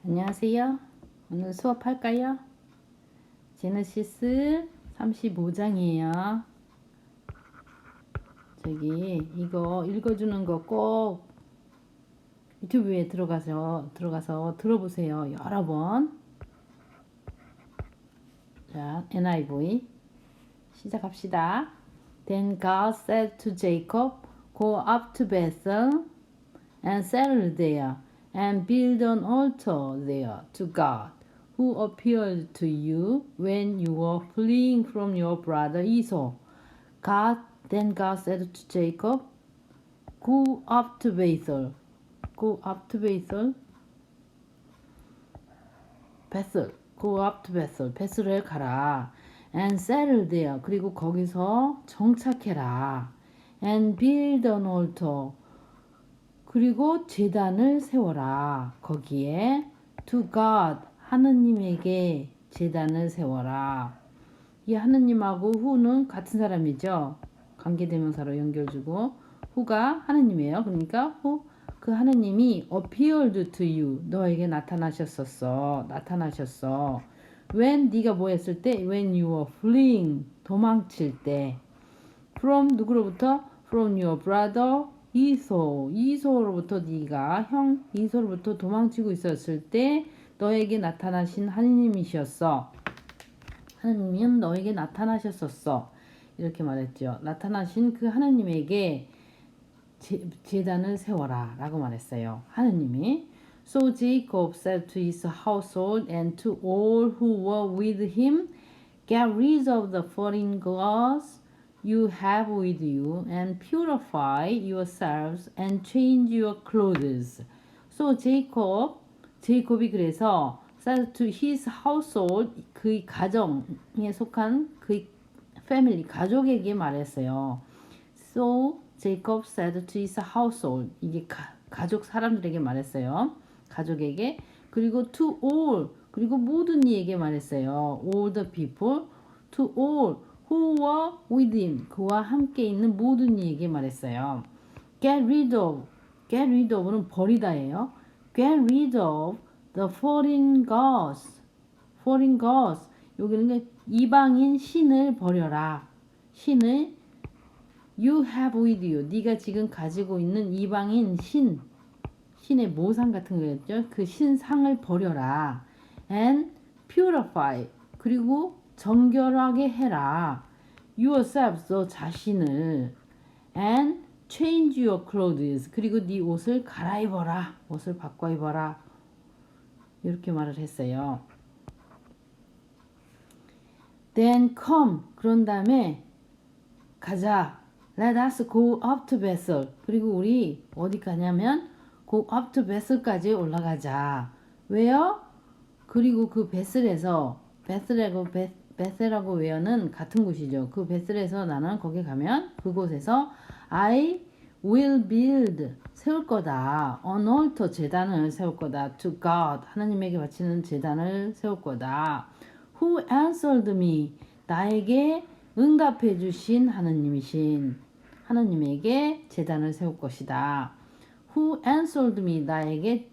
안녕하세요. 오늘 수업할까요? 제네시스 35장이에요. 이거 읽어주는 거 꼭 유튜브에 들어가서 들어보세요. 여러 번. 자, NIV 시작합시다. Then God said to Jacob, Go up to Bethel and settle there, and build an altar there to God, who appeared to you when you were fleeing from your brother Esau. Then God said to Jacob, Go up to Bethel. Go up to Bethel. Bethel. Go up to Bethel. 베슬에 가라. And settle there. 그리고 거기서 정착해라. And build an altar. 그리고 제단을 세워라. 거기에 to God, 하느님에게 제단을 세워라. 이 하느님하고 who는 같은 사람이죠. 관계대명사로 연결주고 who가 하느님이에요. 그러니까 who, 그 하느님이 appeared to you, 너에게 나타나셨어. When, 네가 뭐 했을 때? When you were fleeing, 도망칠 때. From, 누구로부터? From your brother 이소로부터 네가 형 이소로부터 도망치고 있었을 때 너에게 나타나신 하느님이셨어. 하느님은 너에게 나타나셨었어. 이렇게 말했죠. 나타나신 그 하느님에게 제단을 세워라 라고 말했어요. 하느님이. So Jacob said to his household and to all who were with him, Get rid of the foreign gods you have with you, and purify yourselves and change your clothes. So 제이콥이 그래서 said to his household, 그의 가정에 속한 그의 family, 가족에게 말했어요. So Jacob said to his household, 이게 가족 사람들에게 말했어요. 가족에게. 그리고 to all, 그리고 모든 이에게 말했어요. All the people, to all who were with him, 그와 함께 있는 모든 이에게 말했어요. Get rid of는 버리다예요. Get rid of the foreign gods. 여기는 이방인 신을 버려라. 신을 you have with you, 네가 지금 가지고 있는 이방인 신의 모상 같은 거였죠. 그 신상을 버려라. And purify, 그리고 정결하게 해라. yourself, 너 자신을. And change your clothes, 그리고 네 옷을 갈아입어라. 옷을 바꿔 입어라. 이렇게 말을 했어요. Then come, 그런 다음에 가자. Let us go up to Bethel. 그리고 우리 어디 가냐면 go up to Bethel까지 올라가자. 왜요? 그리고 그 베슬에서 베셀하고 웨어는 같은 곳이죠. 그 베슬에서 나는 거기 가면 그곳에서 I will build, 세울 거다. An altar, 제단을 세울 거다. To God, 하나님에게 바치는 제단을 세울 거다. Who answered me, 나에게 응답해 주신 하나님에게 제단을 세울 것이다. Who answered me, 나에게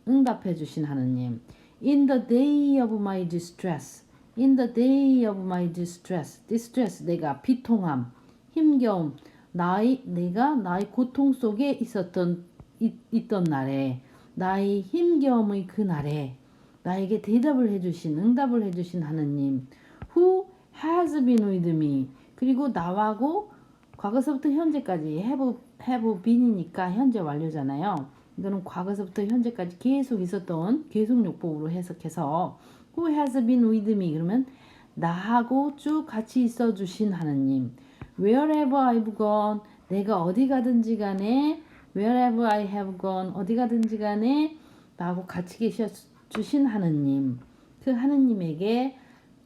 응답해 주신 하나님. In the day of my distress. In the day of my distress. distress, 내가 비통함, 힘겨움, 내가 나의 고통 속에 있던 날에, 나의 힘겨움의 그 날에 나에게 응답을 해주신 하느님. Who has been with me. 그리고 나하고 과거서부터 현재까지 have been이니까 현재 완료잖아요. 이거는 과거서부터 현재까지 계속 있었던 계속용법으로 해석해서 Who has been with me, 그러면 나하고 쭉 같이 있어 주신 하느님. Wherever I've gone, 내가 어디 가든지 간에 Wherever I have gone, 어디 가든지 간에 나하고 같이 계셔 주신 하느님. 그 하느님에게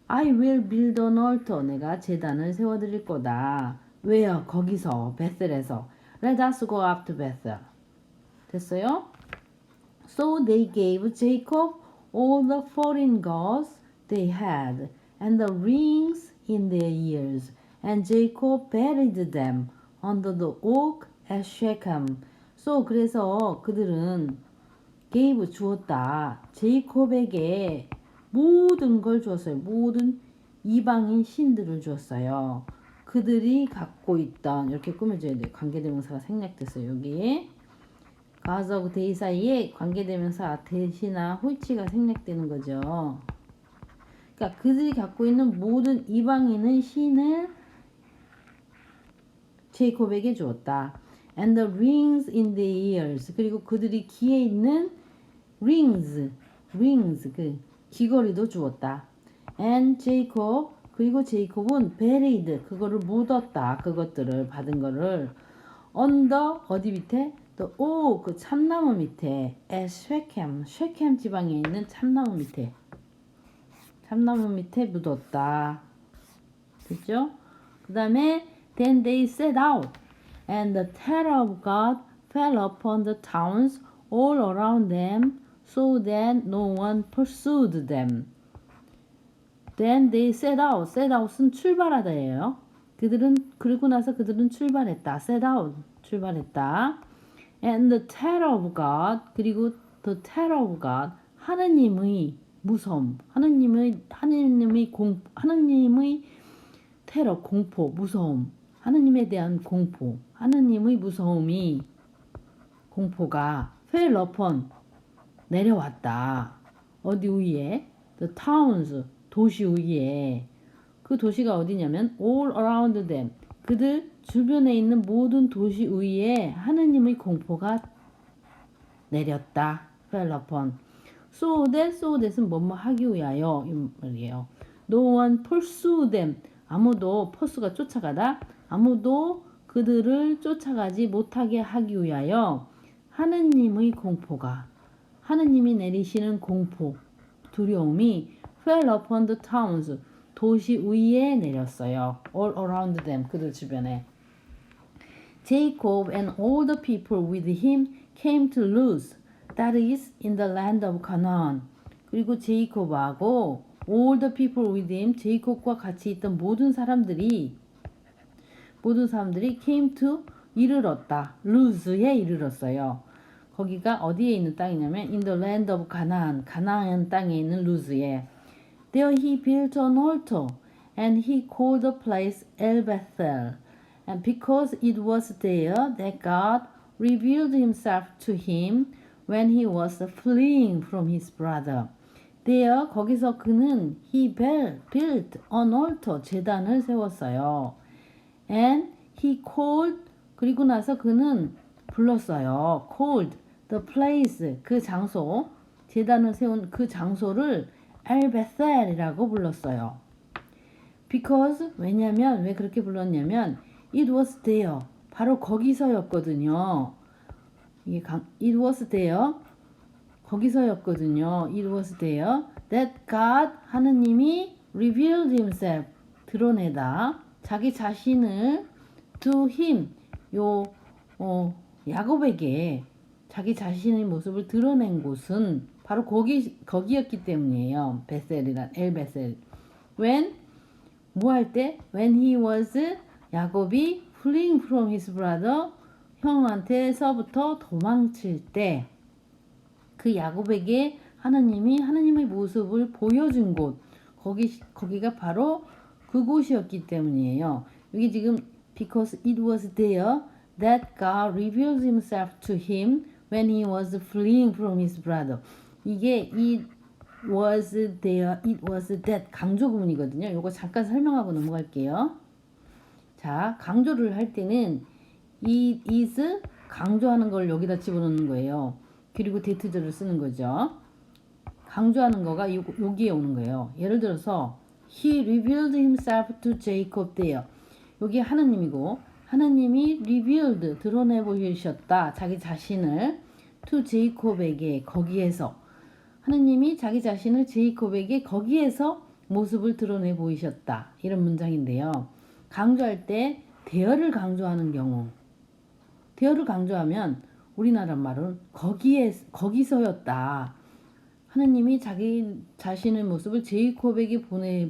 I will build an altar, 내가 제단을 세워드릴 거다. 왜요? 거기서 베셀에서 Let us go up to Bethel. 됐어요? So they gave Jacob all the foreign gods they had and the rings in their ears, and Jacob buried them under the oak at Shechem. So 그래서 그들은 gave 주었다. 제이콥에게 모든 걸 주었어요. 모든 이방인 신들을 주었어요. 그들이 갖고 있던 이렇게 꾸며줘야 돼요. 관계대명사가 생략됐어요. 여기에 가서하고 데이 사이에 관계대명사 대시나 홀치가 생략되는 거죠. 그러니까 그들이 갖고 있는 모든 이방인의 신을 제이콥에게 주었다. And the rings in the ears. 그리고 그들이 귀에 있는 rings 그 귀걸이도 주었다. And Jacob 그리고 제이콥은 buried 그거를 묻었다. 그것들을 받은 거를 언더 어디 밑에 그 참나무 밑에 at 쉐켐 지방에 있는 참나무 밑에 묻었다. 됐죠? 그 다음에 then they set out and the terror of God fell upon the towns all around them so that no one pursued them. Then they set out. set out은 출발하다예요. 그리고 나서 그들은 출발했다. set out 출발했다. And the terror of God 그리고 the terror of God 하느님의 무서움, 하느님의 테러, 공포, 무서움, 하느님에 대한 공포, 하느님의 무서움이 공포가 fell upon 내려왔다. 어디 위에? The towns 도시 위에. 그 도시가 어디냐면 all around them 그들 주변에 있는 모든 도시 위에 하느님의 공포가 내렸다. fell upon. so that은 뭐뭐 하기 위하여 이 말이에요. No one pursue them. 아무도 pursue가 쫓아가다. 아무도 그들을 쫓아가지 못하게 하기 위하여 하느님의 공포가 하느님이 내리시는 공포, 두려움이 fell upon the towns 도시 위에 내렸어요. all around them 그들 주변에. Jacob and all the people with him came to Luz, that is in the land of Canaan. 그리고 제이콥하고 all the people with him 제이콥과 같이 있던 모든 사람들이 came to 이르렀다. 루즈에 이르렀어요. 거기가 어디에 있는 땅이냐면 in the land of Canaan 가나안 땅에 있는 루즈에. There he built an altar and he called the place El Bethel. And because it was there that God revealed himself to him when he was fleeing from his brother. There 거기서 그는 he built an altar 제단을 세웠어요. And he called 그리고 나서 그는 불렀어요. called the place 그 장소 제단을 세운 그 장소를 El Bethel이라고 불렀어요. Because 왜냐면 왜 그렇게 불렀냐면 it was there 바로 거기서였거든요. 이게 it was there 거기서였거든요. It was there that God 하느님이 revealed himself 드러내다 자기 자신을 to him 야곱에게 자기 자신의 모습을 드러낸 곳은 바로 거기였기 때문이에요. 베셀이란 엘 베셀. When 뭐 할 때? When he was 야곱이 fleeing from his brother 형한테서부터 도망칠 때 그 야곱에게 하나님이 하나님의 모습을 보여준 곳 거기가 바로 그곳이었기 때문이에요. 여기 지금 because it was there that God revealed himself to him when he was fleeing from his brother. 이게 it was there, it was that 강조 구문이거든요. 이거 잠깐 설명하고 넘어갈게요. 자, 강조를 할 때는 it is 강조하는 걸 여기다 집어넣는 거예요. 그리고 대트절을 쓰는 거죠. 강조하는 거가 여기에 오는 거예요. 예를 들어서 He revealed himself to Jacob there. 여기 하나님이고 하나님이 revealed 드러내 보이셨다. 자기 자신을 to 제이콥에게 거기에서 하나님이 자기 자신을 제이콥에게 거기에서 모습을 드러내 보이셨다. 이런 문장인데요. 강조할 때 대어를 강조하는 경우 대어를 강조하면 우리나라 말은 거기서였다. 하나님이 자기 자신의 모습을 제이콥에게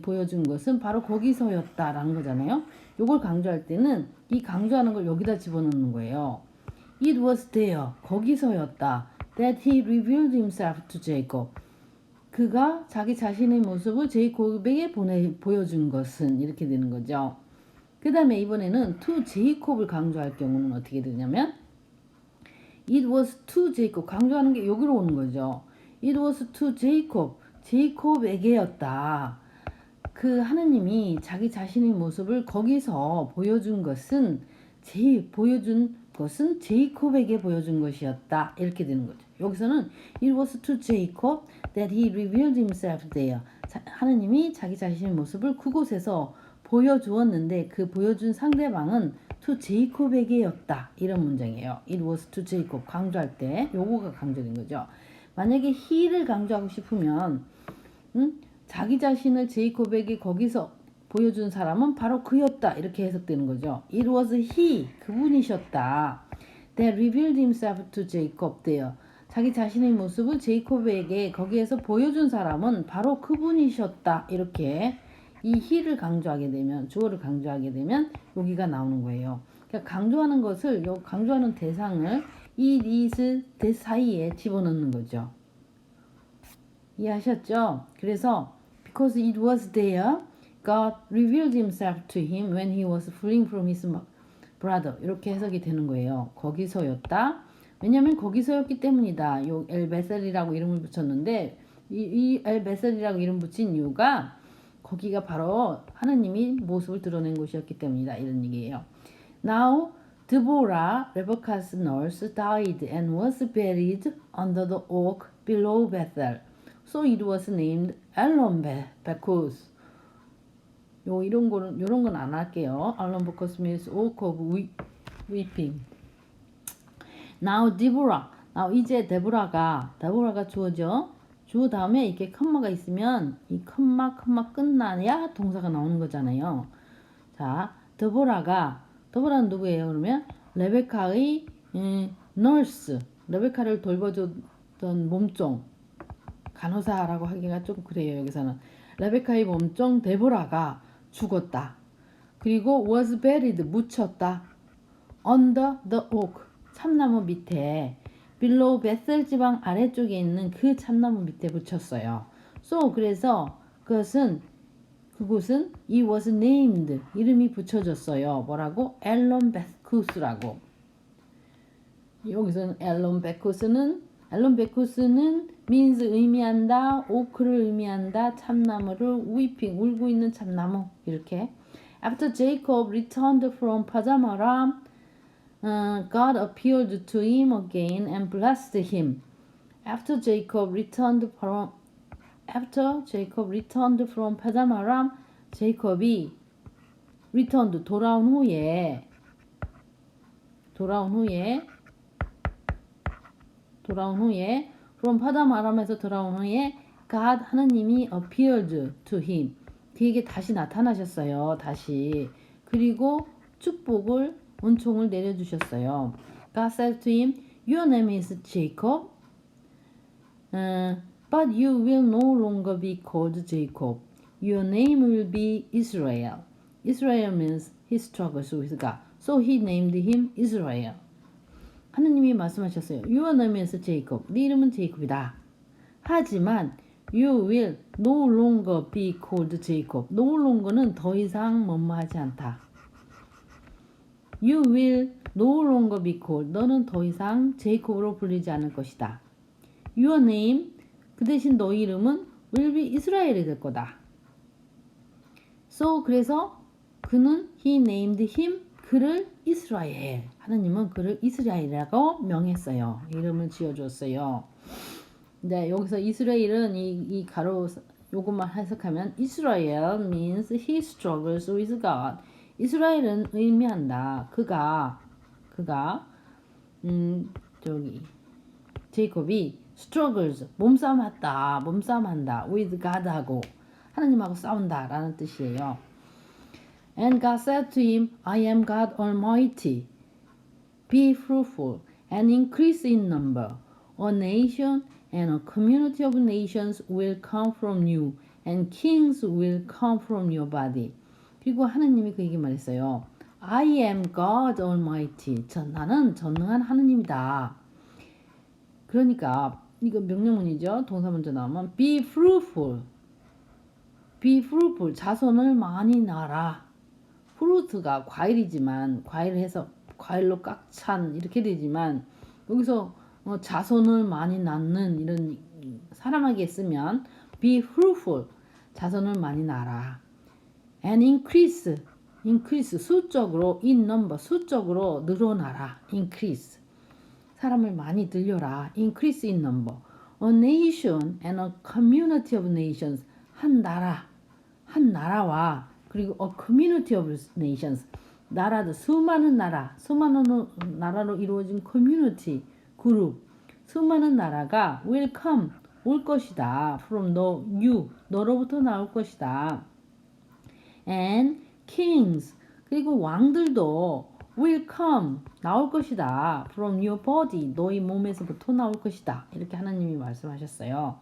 보여준 것은 바로 거기서였다라는 거잖아요. 이걸 강조할 때는 이 강조하는 걸 여기다 집어넣는 거예요. It was there. 거기서였다. that he revealed himself to Jacob. 그가 자기 자신의 모습을 제이콥에게 보여준 것은 이렇게 되는 거죠. 그 다음에 이번에는 to 제이콥을 강조할 경우는 어떻게 되냐면 it was to Jacob. 강조하는 게 여기로 오는 거죠. it was to Jacob. 제이콥에게였다. 그 하느님이 자기 자신의 모습을 거기서 보여준 것은 제이콥에게 보여준 것이었다. 이렇게 되는 거죠. 여기서는 it was to Jacob that he revealed himself there. 하느님이 자기 자신의 모습을 그곳에서 보여주었는데 그 보여준 상대방은 to 제이콥에게였다. 이런 문장이에요. it was to Jacob. 강조할 때 요거가 강조된 거죠. 만약에 he를 강조하고 싶으면 자기 자신을 제이콥에게 거기서 보여준 사람은 바로 그였다. 이렇게 해석되는 거죠. It was he. 그분이셨다. That revealed himself to Jacob there. 자기 자신의 모습을 제이콥에게 거기에서 보여준 사람은 바로 그분이셨다. 이렇게 이 he를 강조하게 되면 주어를 강조하게 되면 여기가 나오는 거예요. 그러니까 강조하는 것을 강조하는 대상을 it is 대 사이에 집어넣는 거죠. 이해하셨죠? 그래서 because it was there, God revealed himself to him when he was fleeing from his brother. 이렇게 해석이 되는 거예요. 거기서였다. 왜냐하면 거기서였기 때문이다. 요 엘베셀이라고 이름을 붙였는데 이 엘베셀이라고 이름 붙인 이유가 거기가 바로 하느님이 모습을 드러낸 곳이었기 때문이다. 이런 얘기예요. Now Deborah, Rebecca's nurse, died and was buried under the oak below Bethel. So it was named Allon Bacuth. 이런 건 안 할게요. Allon Bacuth means oak of weeping. Now Deborah. 이제 데보라가 주어죠. 주어 다음에 이렇게 컴마가 있으면 이 컴마 끝나야 동사가 나오는 거잖아요. 자, 데보라는 누구예요? 그러면 레베카의 nurse. 레베카를 돌봐줬던 몸종. 간호사라고 하기가 좀 그래요. 여기서는 레베카의 몸종 데보라가 죽었다. 그리고 was buried 묻혔다. under the oak 참나무 밑에 below 베셀 지방 아래쪽에 있는 그 참나무 밑에 묻혔어요. So 그래서 그곳은 it was named 이름이 붙여졌어요. 뭐라고? 앨런 베쿠스라고. 여기서는 앨런 베쿠스는 means 의미한다, 오크를 의미한다, 참나무를 weeping 울고 있는 참나무 이렇게. After Jacob returned from Padamaram, God appeared to him again and blessed him. After Jacob returned from Padamaram, 제이콥이 돌아온 후에 from 파다마람에서 돌아온 후에 God 하느님이 appeared to him 그에게 다시 나타나셨어요. 다시 그리고 축복을 은총을 내려주셨어요. God said to him, Your name is Jacob, but you will no longer be called Jacob. Your name will be Israel. Israel means he struggles with God. So he named him Israel. 하느님이 말씀하셨어요. Your name is Jacob. 네 이름은 제이콥이다. 하지만 you will no longer be called Jacob. No longer는 더 이상 뭐뭐하지 않다. You will no longer be called. 너는 더 이상 제이콥으로 불리지 않을 것이다. Your name, 그 대신 너 이름은 will be 이스라엘이 될 거다. So 그래서 그는 he named him 그를 이스라엘. 하느님은 그를 이스라엘이라고 명했어요. 이름을 지어줬어요. 네, 여기서 이스라엘은 이 가로 요것만 해석하면 Israel means he struggles with God. 이스라엘은 의미한다. 그가 제이콥이 struggles 몸싸움한다 with God하고 하나님하고 싸운다라는 뜻이에요. And God said to him, I am God Almighty. Be fruitful and increase in number. A nation and a community of nations will come from you, and kings will come from your body. 그리고 하느님이 그에게 말했어요. I am God Almighty. 나는 전능한 하느님이다. 그러니까 이거 명령문이죠. 동사 먼저 나오면 be fruitful. be fruitful. 자손을 많이 낳아라. fruit가 과일이지만 과일을 해서 과일로 꽉 찬 이렇게 되지만 여기서 자손을 많이 낳는 이런 사람에게 쓰면 be fruitful. 자손을 많이 낳아라. and increase 수적으로 in number 수적으로 늘어나라. increase 사람을 많이 늘려라. increase in number. a nation and a community of nations 한 나라와 그리고 a community of nations 나라도 수많은 나라로 이루어진 community 그룹 수많은 나라가 will come 올 것이다. from 너로부터 나올 것이다. and kings 그리고 왕들도 will come 나올 것이다. from your body 너희 몸에서부터 나올 것이다. 이렇게 하나님이 말씀하셨어요.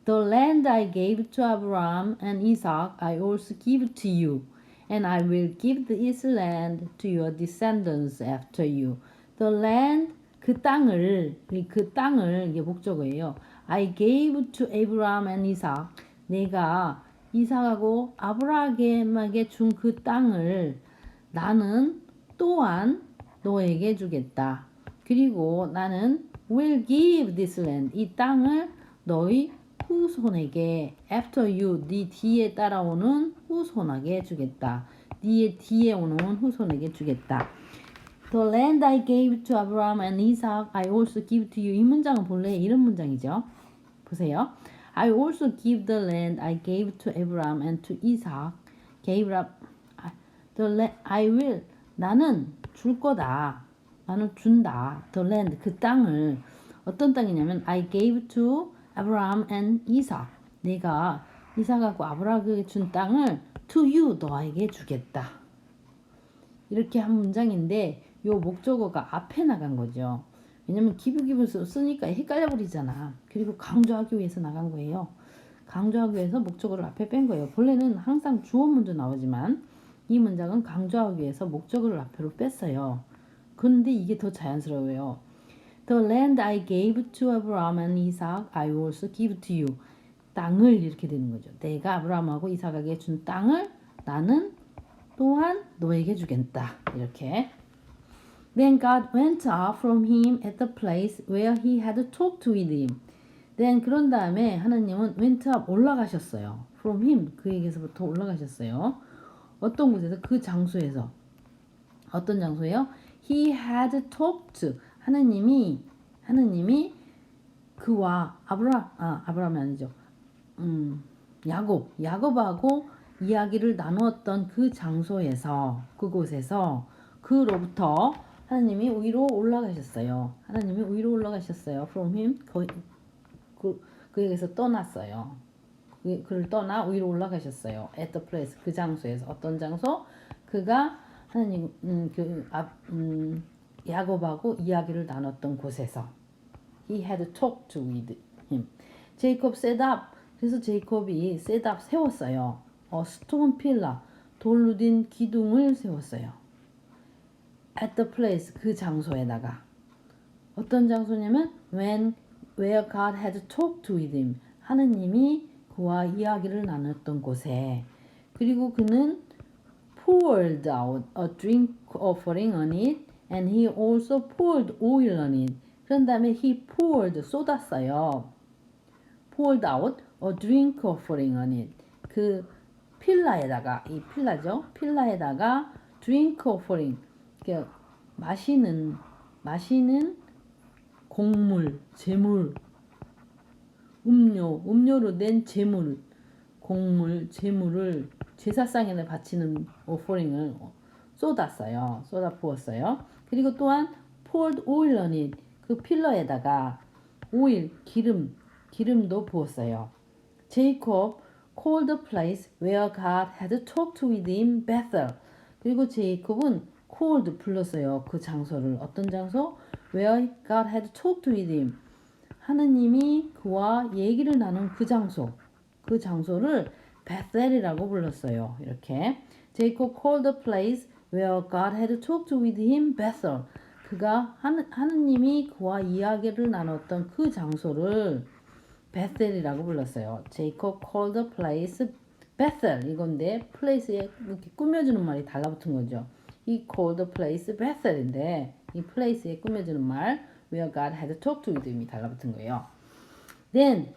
The land I gave to Abraham and Isaac I also give to you. And I will give this land to your descendants after you. The land 그 땅을 이게 목적어예요. I gave to Abraham and Isaac 내가 이삭하고 아브라함에게 준 그 땅을 나는 또한 너에게 주겠다. 그리고 나는 will give this land 이 땅을 너희 후손에게 after you 네 뒤에 따라오는 후손에게 주겠다. 네 뒤에 오는 후손에게 주겠다. The land I gave to Abraham and Isaac I also give to you 이 문장은 본래 이런 문장이죠. 보세요. I also give the land I gave to Abraham and to Isaac. I will 나는 줄 거다. 나는 준다. The land 그 땅을 어떤 땅이냐면 I gave to Abraham and Isaac. 내가 이삭하고 아브라함에게 준 땅을 to you 너에게 주겠다. 이렇게 한 문장인데 요 목적어가 앞에 나간 거죠. 왜냐면 기부기부 쓰니까 헷갈려 버리잖아. 그리고 강조하기 위해서 나간 거예요. 강조하기 위해서 목적어를 앞에 뺀 거예요. 본래는 항상 주어 먼저 나오지만 이 문장은 강조하기 위해서 목적어를 앞으로 뺐어요. 그런데 이게 더 자연스러워요. The land I gave to Abraham and Isaac I also give to you. 땅을 이렇게 되는 거죠. 내가 아브라함하고 이삭에게 준 땅을 나는 또한 너에게 주겠다. 이렇게. Then God went up from him at the place where he had talked with him. Then 그런 다음에 하나님은 went up 올라가셨어요. From him 그에게서부터 올라가셨어요. 어떤 곳에서 그 장소에서 어떤 장소예요? He had talked 하나님이 그와 아브라함이 아니죠. 야곱하고 이야기를 나누었던 그 장소에서 그곳에서 그로부터 하나님이 위로 올라가셨어요. From him 그에게서 떠났어요. 그를 떠나 위로 올라가셨어요. At the place 그 장소에서 어떤 장소? 그가 하나님 야곱하고 이야기를 나눴던 곳에서 He had talked with him. 제이콥 set up 그래서 제이콥이 set up 세웠어요. 스톤 필라 돌로 된 기둥을 세웠어요. At the place 그 장소에다가 어떤 장소냐면 where God had talked with him 하느님이 그와 이야기를 나눴던 곳에 그리고 그는 poured out a drink offering on it and he also poured oil on it. 그런 다음에 he poured 쏟았어요. poured out a drink offering on it. 그 필라에다가 이 필라죠. 필라에다가 drink offering 마시는 곡물, 제물, 음료로 낸 제물, 곡물, 제물을 제사상에 바치는 오퍼링을 쏟아 부었어요. 그리고 또한 poured oil on it 그 필러에다가 오일, 기름도 부었어요. 제이콥 called the place where God had talked with him Bethel. 그리고 제이콥은 called 불렀어요. 그 장소를 어떤 장소? Where God had talked with him. 하느님이 그와 얘기를 나눈 그 장소를 베셀이라고 불렀어요. 이렇게 제이콥 called the place where God had talked with him Bethel. 그가 하느님이 그와 이야기를 나눴던 그 장소를 베셀이라고 불렀어요. Jacob called the place Bethel. 이건데 place에 이렇게 꾸며주는 말이 달라붙은 거죠. He called the place Bethel인데 이 place에 꾸며주는 말 where God had talked with him이 달라붙은 거예요. Then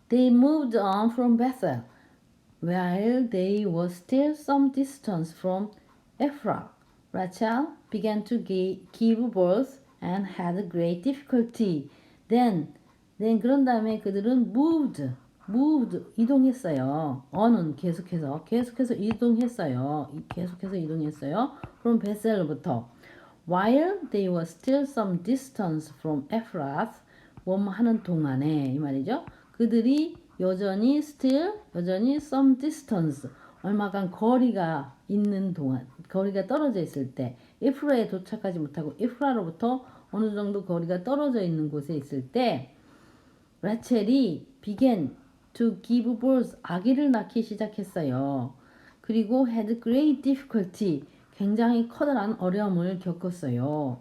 they moved on from Bethel. While they were still some distance from Ephrath, Rachel began to give birth and had great difficulty. Then 그런 다음에 그들은 moved 이동했어요. on은 계속해서 이동했어요. from 베셀로부터. While they were still some distance from Ephrath, 하는 동안에 이 말이죠. 그들이 여전히 some distance 얼마간 거리가 있는 동안 거리가 떨어져 있을 때 에프라에 도착하지 못하고 에프라로부터 어느 정도 거리가 떨어져 있는 곳에 있을 때 라첼이 began to give birth 아기를 낳기 시작했어요. 그리고 had great difficulty 굉장히 커다란 어려움을 겪었어요.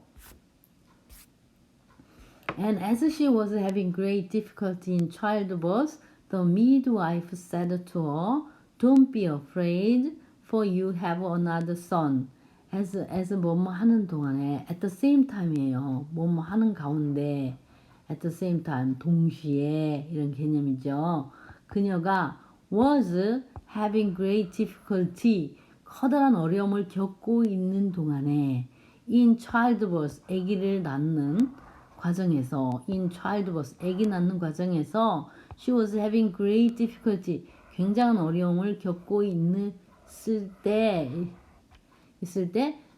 And as she was having great difficulty in childbirth, the midwife said to her, "Don't be afraid, for you have another son." as 뭐뭐 하는 동안에 at the same time이에요. 뭐뭐 하는 가운데 at the same time 동시에 이런 개념이죠. 그녀가 was having great difficulty 커다란 어려움을 겪고 있는 동안에 in childbirth 아기를 낳는 과정에서 in childbirth 아기 낳는 과정에서 she was having great difficulty 굉장한 어려움을 겪고 있을 때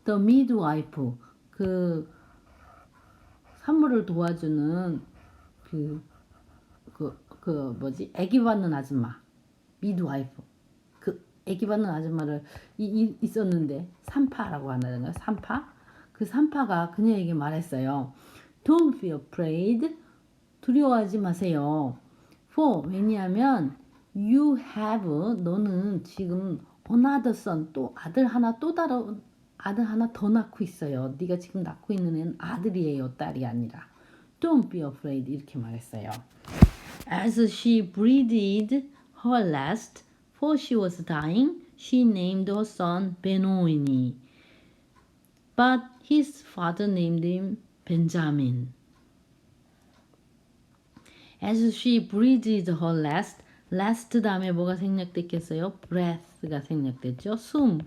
the midwife 그 산모를 도와주는 뭐지 아기 받는 아줌마 midwife 그 아기 받는 아줌마를 있었는데 산파라고 하나요? 산파 그 산파가 그녀에게 말했어요. Don't be afraid. 두려워하지 마세요. For 왜냐하면 you have 너는 지금 another son 또 아들 하나 더 낳고 있어요. 네가 지금 낳고 있는 애는 아들이에요. 딸이 아니라. Don't be afraid 이렇게 말했어요. As she breathed her last, for she was dying, she named her son Benoni. But his father named him Benjamin. As she breathed her last 다음에 뭐가 생략됐겠어요? breath가 생략됐죠. 숨.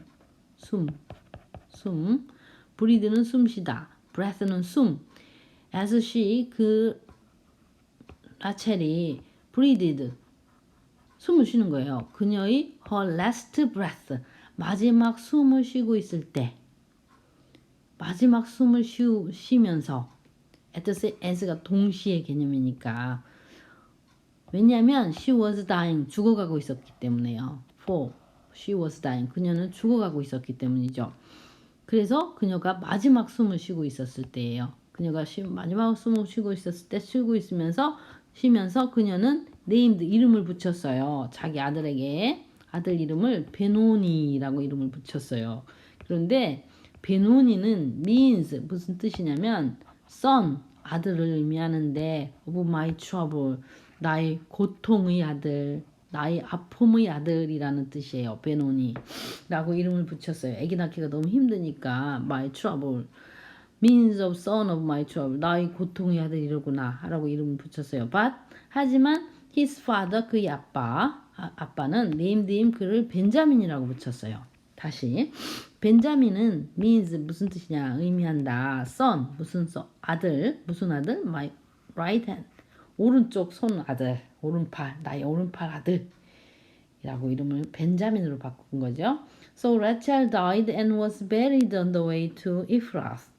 breathe는 숨쉬다. breath는 숨. as she 라첼이 breathed 숨을 쉬는 거예요. 그녀의 her last breath 마지막 숨을 쉬고 있을 때 마지막 숨을 쉬면서 as가 동시의 개념이니까 왜냐하면 she was dying 죽어가고 있었기 때문에요. for she was dying 그녀는 죽어가고 있었기 때문이죠. 그래서 그녀가 마지막 숨을 쉬고 있었을 때예요. 그녀가 마지막 숨을 쉬고 있었을 때 쉬면서 그녀는 named 이름을 붙였어요. 자기 아들에게 아들 이름을 베노니라고 이름을 붙였어요. 그런데 베노니는 means 무슨 뜻이냐면 son 아들을 의미하는데 of my trouble 나의 고통의 아들 나의 아픔의 아들이라는 뜻이에요. 베노니라고 이름을 붙였어요. 아기 낳기가 너무 힘드니까 my trouble means of son of my trouble 나의 고통의 아들이로구나 라고 이름을 붙였어요. But 하지만 his father 그의 아빠는 named him 그를 벤자민이라고 붙였어요. 다시 벤자민은 means 무슨 뜻이냐 의미한다. son 무슨 아들 무슨 아들 my right hand 오른쪽 손 아들 오른팔 나의 오른팔 아들이라고 이름을 벤자민으로 바꾼 거죠. So Rachel died and was buried on the way to Ephrath.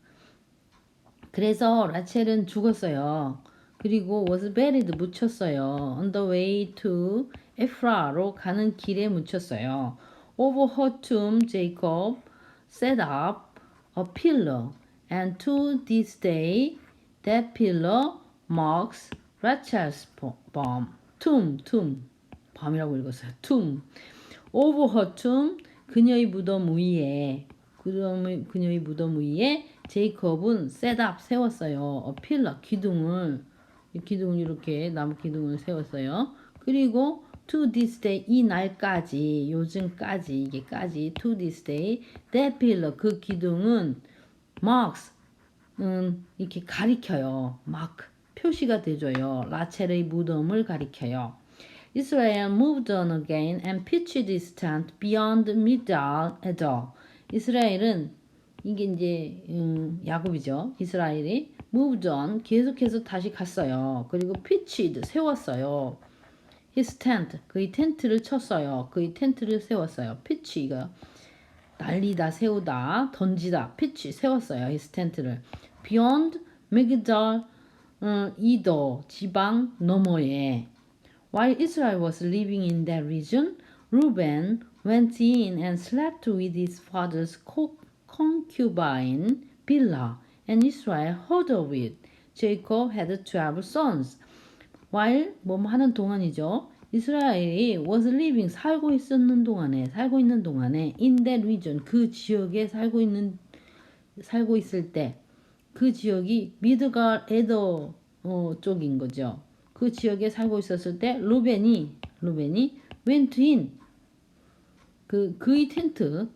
그래서 라첼은 죽었어요. 그리고 was buried 묻혔어요. On the way to Ephrath로 가는 길에 묻혔어요. Over her tomb Jacob set up a pillar and to this day that pillar marks Rachel's bomb. tomb 밤이라고 읽었어요. tomb. Over her tomb 그녀의 무덤 위에 제이콥은 셋업 세웠어요. A pillar 기둥을 이렇게 나무 기둥을 세웠어요. 그리고 to this day 이 날까지 요즘까지 이게까지 to this day that pillar 그 기둥은 marks 이렇게 가리켜요. mark 표시가 돼줘요. 라첼의 무덤을 가리켜요. Israel moved on again and pitched his tent beyond Migdal Edar. 이스라엘은 이게 이제 야곱이죠. 이스라엘이 moved on 계속해서 다시 갔어요. 그리고 pitched 세웠어요. his tent 그의 텐트를 쳤어요. 그의 텐트를 세웠어요. pitch가 날리다 세우다 던지다 pitch 세웠어요. his 텐트를 beyond Migdal 이도 지방 너머에 While Israel was living in that region, Reuben went in and slept with his father's concubine Bilhah, and Israel heard of it. Jacob had 12 sons. While 뭐 하는 동안이죠. 이스라엘이 was living 살고 있는 동안에 in that region 그 지역에 살고 있을 때 그 지역이 미드갈 에더 쪽인 거죠. 그 지역에 살고 있었을 때 루벤이 went in 그의 텐트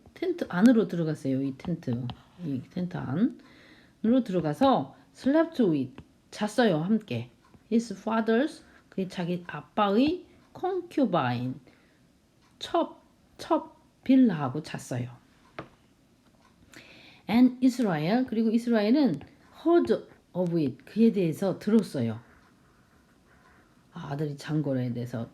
안으로 들어갔어요. 이 텐트 안으로 들어가서 slept with 잤어요. 함께 his father's 그 자기 아빠의 concubine 첩 빌라하고 잤어요. And Israel 그리고 이스라엘은 heard of it 그에 대해서 들었어요. 아들이 잔 거에 대해서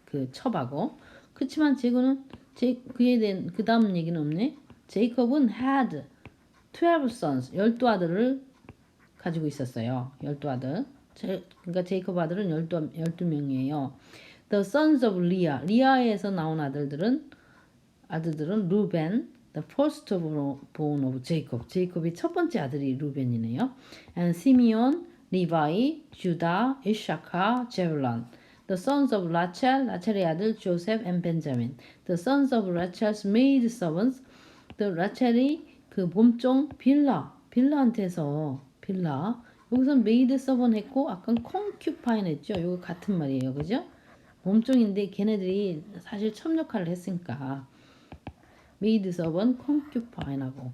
그 첩하고 그렇지만 그에 대한 그 다음 얘기는 없네. 제이콥은 had 12 sons 12아들을 가지고 있었어요. 12아들. 그러니까 제이콥 아들은 12명이에요. The sons of Leah 리아에서 나온 아들들은 루벤 the firstborn of Jacob 제이콥이 첫 번째 아들이 루벤이네요. And Simeon 리바이, 주다, 이샤카, 제블론. The sons of Rachel, 라첼의 아들 조셉 and Benjamin. The sons of Rachel's maid servants. The 라첼이 그 몸종 빌라한테서 여기서 maid servant 했고 아까 concubine 했죠. 이거 같은 말이에요, 그죠? 몸종인데 걔네들이 사실 첩 역할을 했으니까 maid servant, concubine하고.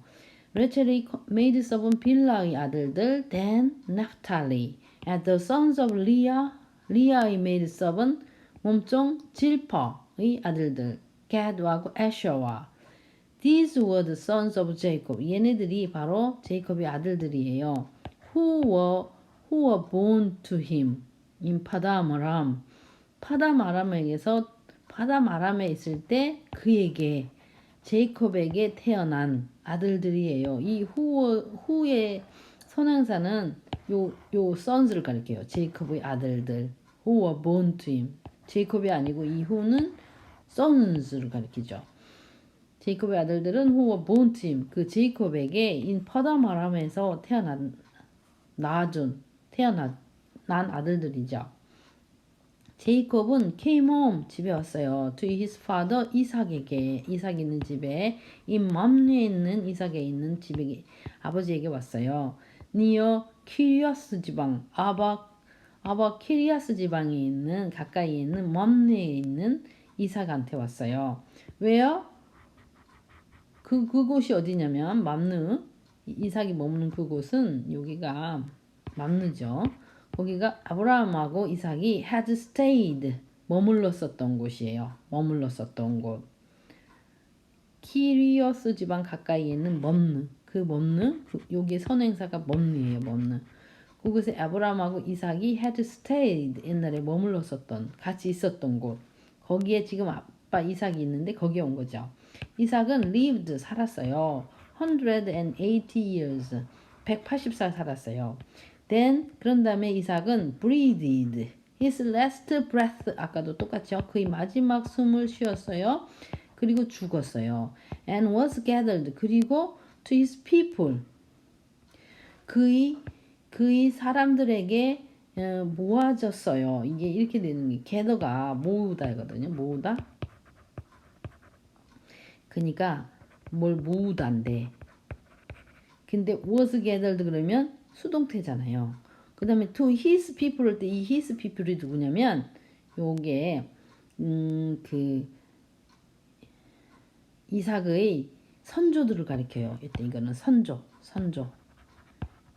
레첼의 maid servant 빌라의 아들들 Dan, Naphtali. And the sons of 리아의 maid servant 몸종 질퍼의 아들들 Gad하고 Asher와. These were the sons of Jacob. 얘네들이 바로 제이콥의 아들들이에요. Who were born to him in 파다마람. 파다마람에 있을 때 그에게 제이콥에게 태어난 아들들이에요. 이 후의 선행사는 요 sons를 가리켜요. 제이콥의 아들들. Who were born to him. 제이콥이 아니고 이 후는 sons를 가리키죠. 제이콥의 아들들은 who were born to him. 그 제이콥에게 in 파다마람에서 태어난 아들들이죠. 제이콥은 came home 집에 왔어요. To his father 이삭에게 이삭 있는 집에 in mamre에 있는 이삭에 있는 집에 아버지에게 왔어요. near 키리아스 지방 아바 키리아스 지방에 있는 가까이에 있는 mamre에 있는 이삭한테 왔어요. 왜요? 그곳이 어디냐면 맘느 이삭이 머무는 그곳은 여기가 맘느죠. 거기가 아브라함하고 이삭이 had stayed 머물렀었던 곳이에요. 머물렀었던 곳. 키리어스 지방 가까이에 있는 멈느. 여기 선행사가 멈느예요. 멈느. 그곳에 아브라함하고 이삭이 had stayed 옛날에 머물렀었던 같이 있었던 곳. 거기에 지금 아빠 이삭이 있는데 거기에 온 거죠. 이삭은 lived 살았어요. 180 years 180살 살았어요. Then 그런 다음에 이삭은 breathed his last breath 아까도 똑같죠. 그의 마지막 숨을 쉬었어요. 그리고 죽었어요. And was gathered 그리고 to his people 그의 사람들에게 모아졌어요. 이게 이렇게 되는 게 gather가 모으다거든요. 모으다. 그러니까 뭘 모으다인데 근데 was gathered 그러면 수동태잖아요. 그 다음에 to his people 할 때 이 his people이 누구냐면 요게 그 이삭의 선조들을 가리켜요. 이때 이거는 선조.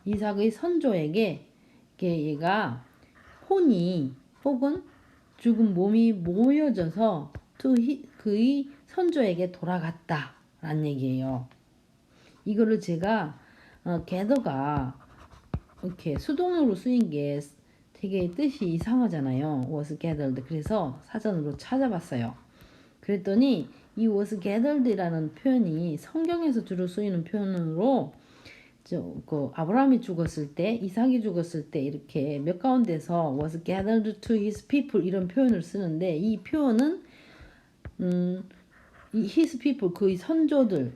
이삭의 선조에게 얘가 혼이 혹은 죽은 몸이 모여져서 그의 선조에게 돌아갔다라는 얘기예요. 이거를 제가 gather가 이렇게 수동으로 쓰인 게 되게 뜻이 이상하잖아요. was gathered. 그래서 사전으로 찾아봤어요. 그랬더니 이 was gathered라는 표현이 성경에서 주로 쓰이는 표현으로 그 아브라함이 죽었을 때, 이삭이 죽었을 때 이렇게 몇 가운데서 was gathered to his people 이런 표현을 쓰는데 이 표현은 이 his people 그의 선조들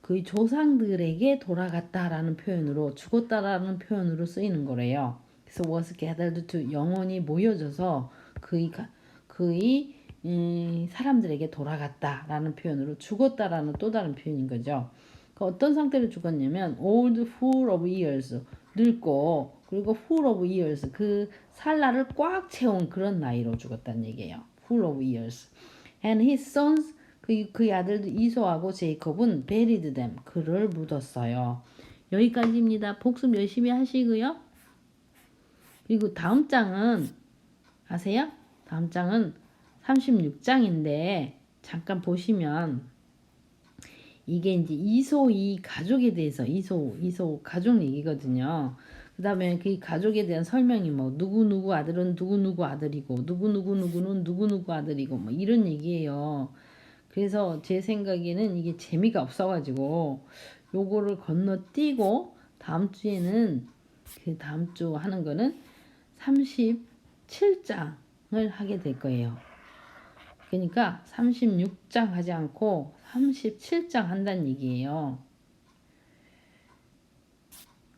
그의 조상들에게 돌아갔다라는 표현으로 죽었다라는 표현으로 쓰이는 거래요. 그래서 was gathered to 영혼이 모여져서 그의 사람들에게 돌아갔다라는 표현으로 죽었다라는 또 다른 표현인 거죠. 그 어떤 상태로 죽었냐면 old full of years 늙고 그리고 full of years 그 살날을 꽉 채운 그런 나이로 죽었다는 얘기예요. full of years. And his sons 그의 아들들 이소하고 제이콥은 buried them 그를 묻었어요. 여기까지입니다. 복습 열심히 하시고요. 그리고 다음 장은 아세요? 다음 장은 36장인데 잠깐 보시면 이게 이제 이소이 가족에 대해서 이소 가족 얘기거든요. 그 다음에 그 가족에 대한 설명이 뭐 누구누구 아들은 누구누구 아들이고 누구누구누구는 누구누구 아들이고 뭐 이런 얘기예요. 그래서 제 생각에는 이게 재미가 없어가지고 요거를 건너뛰고 다음 주에는 그 다음 주 하는 거는 37장을 하게 될 거예요. 그러니까 36장 하지 않고 37장 한다는 얘기예요.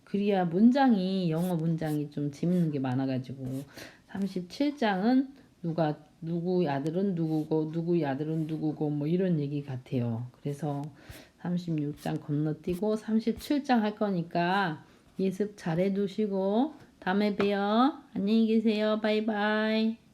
그래야 문장이 영어 문장이 좀 재밌는 게 많아가지고 37장은 누구 아들은 누구고 누구의 아들은 누구고 뭐 이런 얘기 같아요. 그래서 36장 건너뛰고 37장 할 거니까 예습 잘 해두시고 다음에 봬요. 안녕히 계세요. 바이바이.